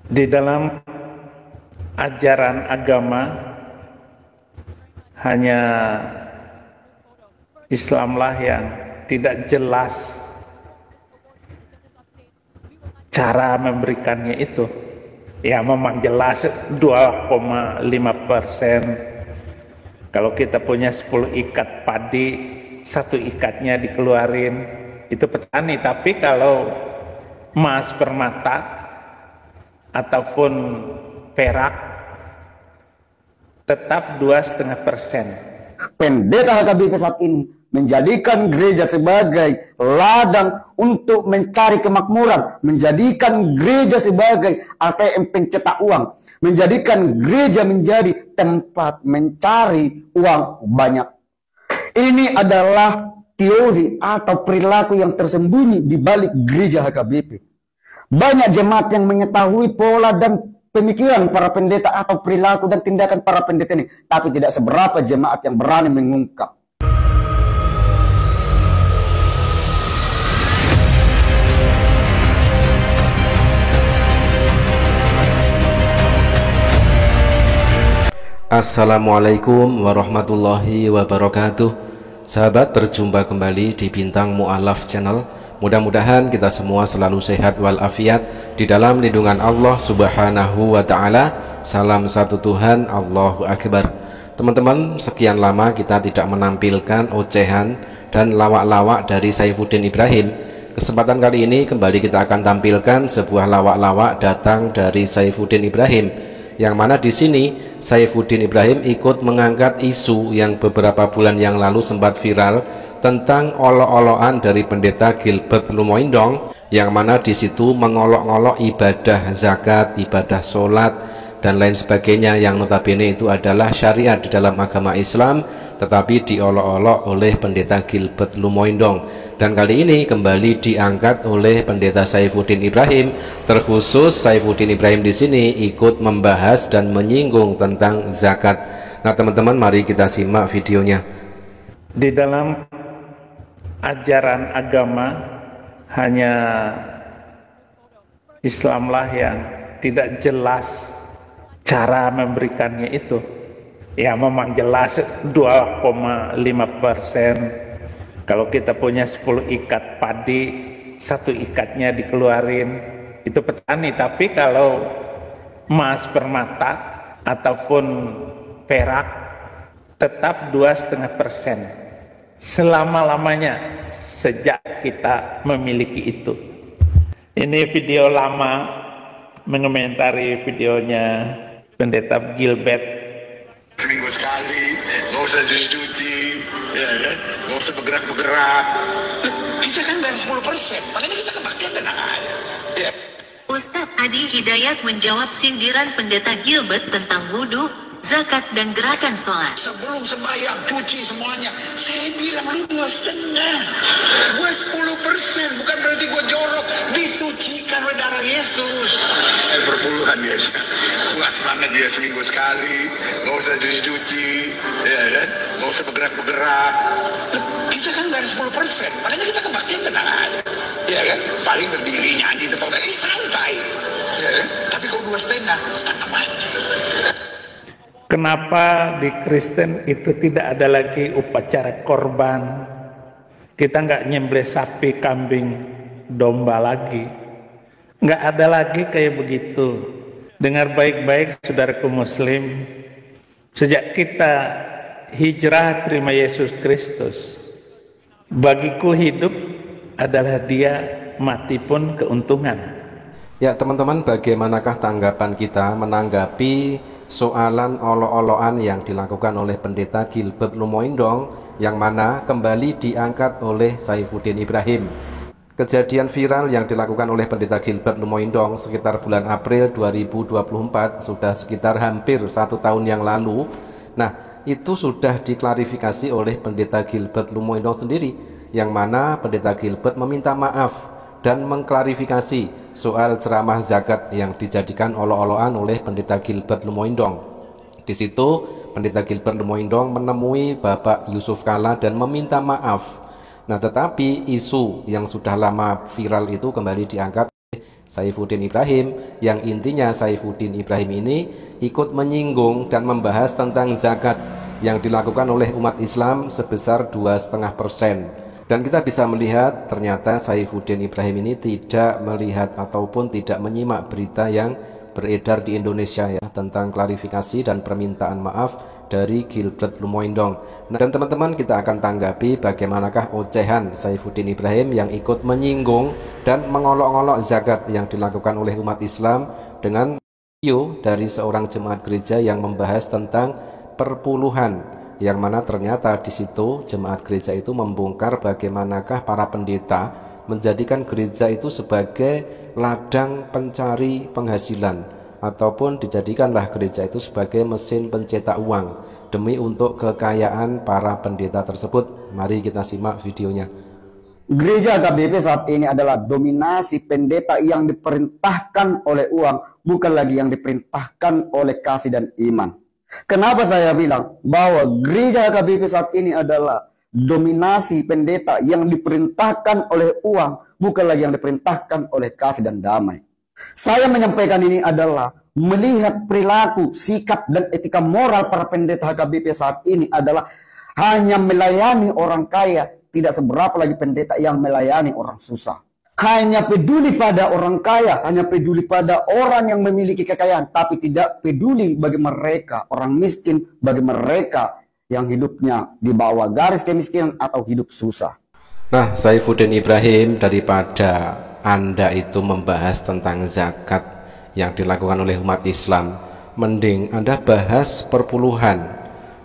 Di dalam ajaran agama hanya Islamlah yang tidak jelas cara memberikannya itu. Ya memang jelas 2,5%. Kalau kita punya 10 ikat padi, 1 ikatnya dikeluarin, itu petani. Tapi kalau emas permata ataupun perak tetap 2,5%. Pendeta HKBP saat ini menjadikan gereja sebagai ladang untuk mencari kemakmuran, menjadikan gereja sebagai ATM pencetak uang, menjadikan gereja menjadi tempat mencari uang banyak. Ini adalah teori atau perilaku yang tersembunyi di balik gereja HKBP. Banyak jemaat yang mengetahui pola dan pemikiran para pendeta atau perilaku dan tindakan para pendeta ini, tapi tidak seberapa jemaat yang berani mengungkap. Assalamualaikum warahmatullahi wabarakatuh. Sahabat, berjumpa kembali di Bintang Mu'alaf Channel. Mudah-mudahan kita semua selalu sehat walafiat di dalam lindungan Allah Subhanahu wa ta'ala. Salam satu Tuhan, Allahu Akbar. Teman-teman, sekian lama kita tidak menampilkan ocehan dan lawak-lawak dari Saifuddin Ibrahim. Kesempatan kali ini kembali kita akan tampilkan sebuah lawak-lawak datang dari Saifuddin Ibrahim, yang mana di sini Saifuddin Ibrahim ikut mengangkat isu yang beberapa bulan yang lalu sempat viral tentang olok-olokan dari pendeta Gilbert Lumoindong, yang mana di situ mengolok-olok ibadah zakat, ibadah sholat dan lain sebagainya, yang notabene itu adalah syariat di dalam agama Islam, tetapi diolok-olok oleh pendeta Gilbert Lumoindong. Dan kali ini kembali diangkat oleh pendeta Saifuddin Ibrahim. Terkhusus Saifuddin Ibrahim di sini ikut membahas dan menyinggung tentang zakat. Nah teman-teman, mari kita simak videonya. Di dalam ajaran agama hanya Islamlah yang tidak jelas cara memberikannya itu. Ya memang jelas 2,5%. Kalau kita punya 10 ikat padi, 1 ikatnya dikeluarin, itu petani. Tapi kalau emas permata ataupun perak tetap 2,5%. Selama-lamanya sejak kita memiliki itu. Ini video lama mengomentari videonya pendeta Gilbert. Seminggu sekali, nggak usah cuci-cuci, ya kan? Nggak usah bergerak-bergerak. Kita kan dari 10%, makanya kita kebaktian tenang aja. Ya. Ustadz Adi Hidayat menjawab sindiran pendeta Gilbert tentang wudhu, zakat dan gerakan sholat. Sebelum sembahyang cuci semuanya. Saya bilang lu 2,5. Gua 10%, bukan berarti gua jorok. Disucikan oleh darah Yesus. Berpuluhan dia. Puas banget dia seminggu sekali. Nggak usah cuci-cuci, ya kan? Nggak usah bergerak-bergerak. Kita kan dari 10%, makanya kita kebaktian tenang aja. Ya kan? Paling berdiri nyanyi tempat santai. Ya kan? Tapi kok 2,5, setengah mati. Kenapa di Kristen itu tidak ada lagi upacara korban? Kita nggak nyembelih sapi, kambing, domba lagi. Nggak ada lagi kayak begitu. Dengar baik-baik saudaraku muslim. Sejak kita hijrah terima Yesus Kristus, bagiku hidup adalah dia, mati pun keuntungan. Ya teman-teman, bagaimanakah tanggapan kita menanggapi soalan olok-olokan yang dilakukan oleh pendeta Gilbert Lumoindong, yang mana kembali diangkat oleh Saifuddin Ibrahim? Kejadian viral yang dilakukan oleh pendeta Gilbert Lumoindong sekitar bulan April 2024, sudah sekitar hampir 1 tahun yang lalu. Nah, itu sudah diklarifikasi oleh pendeta Gilbert Lumoindong sendiri, yang mana pendeta Gilbert meminta maaf dan mengklarifikasi soal ceramah zakat yang dijadikan olok-olokan oleh pendeta Gilbert Lumoindong. Di situ pendeta Gilbert Lumoindong menemui Bapak Yusuf Kalla dan meminta maaf. Nah, tetapi isu yang sudah lama viral itu kembali diangkat oleh Saifuddin Ibrahim, yang intinya Saifuddin Ibrahim ini ikut menyinggung dan membahas tentang zakat yang dilakukan oleh umat Islam sebesar 2,5%. Dan kita bisa melihat ternyata Saifuddin Ibrahim ini tidak melihat ataupun tidak menyimak berita yang beredar di Indonesia ya, tentang klarifikasi dan permintaan maaf dari Gilbert Lumoindong. Nah, dan teman-teman, kita akan tanggapi bagaimanakah ocehan Saifuddin Ibrahim yang ikut menyinggung dan mengolok-olok zakat yang dilakukan oleh umat Islam dengan video dari seorang jemaat gereja yang membahas tentang perpuluhan, yang mana ternyata di situ jemaat gereja itu membongkar bagaimanakah para pendeta menjadikan gereja itu sebagai ladang pencari penghasilan, ataupun dijadikanlah gereja itu sebagai mesin pencetak uang demi untuk kekayaan para pendeta tersebut. Mari kita simak videonya. Gereja KBP saat ini adalah dominasi pendeta yang diperintahkan oleh uang, bukan lagi yang diperintahkan oleh kasih dan iman. Kenapa saya bilang bahwa gereja KBP saat ini adalah dominasi pendeta yang diperintahkan oleh uang, bukan lagi yang diperintahkan oleh kasih dan damai? Saya menyampaikan ini adalah melihat perilaku, sikap, dan etika moral para pendeta HKBP saat ini adalah hanya melayani orang kaya, tidak seberapa lagi pendeta yang melayani orang susah. Hanya peduli pada orang kaya, hanya peduli pada orang yang memiliki kekayaan, tapi tidak peduli bagi mereka, orang miskin, bagi mereka yang hidupnya di bawah garis kemiskinan atau hidup susah. Nah, Saifuddin Ibrahim, daripada Anda itu membahas tentang zakat yang dilakukan oleh umat Islam, mending Anda bahas perpuluhan,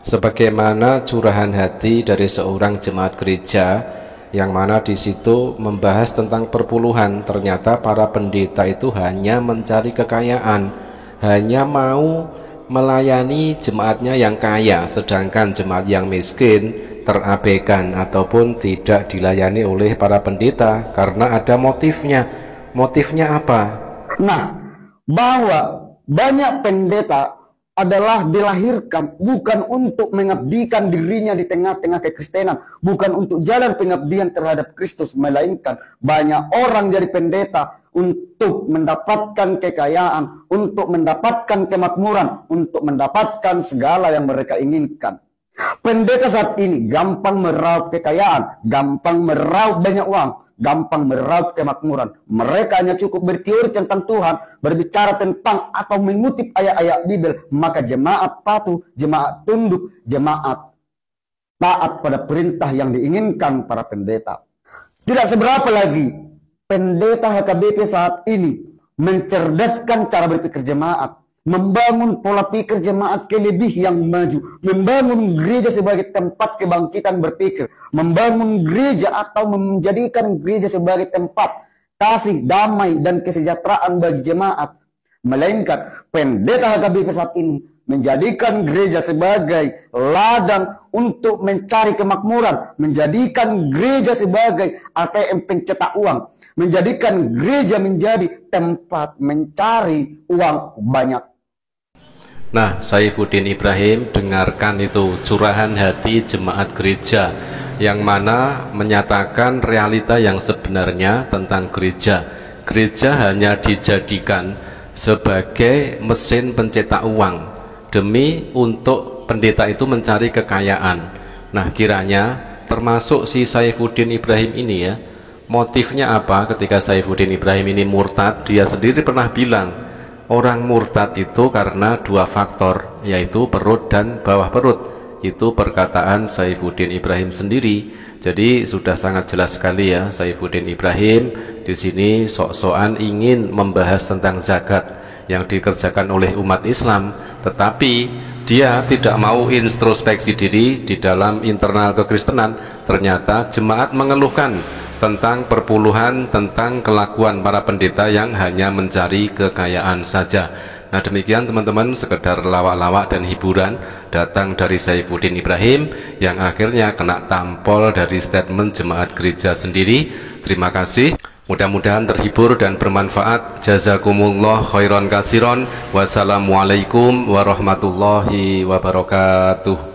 sebagaimana curahan hati dari seorang jemaat gereja yang mana di situ membahas tentang perpuluhan. Ternyata para pendeta itu hanya mencari kekayaan, hanya mau melayani jemaatnya yang kaya, sedangkan jemaat yang miskin terabaikan ataupun tidak dilayani oleh para pendeta karena ada motifnya. Motifnya apa? Nah, bahwa banyak pendeta adalah dilahirkan bukan untuk mengabdikan dirinya di tengah-tengah kekristenan, bukan untuk jalan pengabdian terhadap Kristus, melainkan banyak orang jadi pendeta untuk mendapatkan kekayaan, untuk mendapatkan kemakmuran, untuk mendapatkan segala yang mereka inginkan. Pendeta saat ini gampang meraup kekayaan, gampang meraup banyak uang, gampang meraup kemakmuran. Mereka hanya cukup berteori tentang Tuhan, berbicara tentang atau mengutip ayat-ayat Bibel, maka jemaat patuh, jemaat tunduk, jemaat taat pada perintah yang diinginkan para pendeta. Tidak seberapa lagi pendeta HKBP saat ini mencerdaskan cara berpikir jemaat, membangun pola pikir jemaat ke lebih yang maju, membangun gereja sebagai tempat kebangkitan berpikir, membangun gereja atau menjadikan gereja sebagai tempat kasih, damai, dan kesejahteraan bagi jemaat. Melainkan pendeta HKBP saat ini menjadikan gereja sebagai ladang untuk mencari kemakmuran, menjadikan gereja sebagai ATM pencetak uang, menjadikan gereja menjadi tempat mencari uang banyak. Nah, Saifuddin Ibrahim, dengarkan itu curahan hati jemaat gereja yang mana menyatakan realita yang sebenarnya tentang gereja. Gereja hanya dijadikan sebagai mesin pencetak uang demi untuk pendeta itu mencari kekayaan. Nah, kiranya termasuk si Saifuddin Ibrahim ini ya, motifnya apa ketika Saifuddin Ibrahim ini murtad? Dia sendiri pernah bilang orang murtad itu karena dua faktor, yaitu perut dan bawah perut. Itu perkataan Saifuddin Ibrahim sendiri. Jadi sudah sangat jelas sekali ya, Saifuddin Ibrahim di sini sok-sokan ingin membahas tentang zakat yang dikerjakan oleh umat Islam, tetapi dia tidak mau introspeksi diri di dalam internal kekristenan. Ternyata jemaat mengeluhkan tentang perpuluhan, tentang kelakuan para pendeta yang hanya mencari kekayaan saja. Nah, demikian teman-teman, sekedar lawak-lawak dan hiburan datang dari Saifuddin Ibrahim yang akhirnya kena tampol dari statement jemaat gereja sendiri. Terima kasih, mudah-mudahan terhibur dan bermanfaat. Jazakumullah khairan kasiron. Wassalamualaikum warahmatullahi wabarakatuh.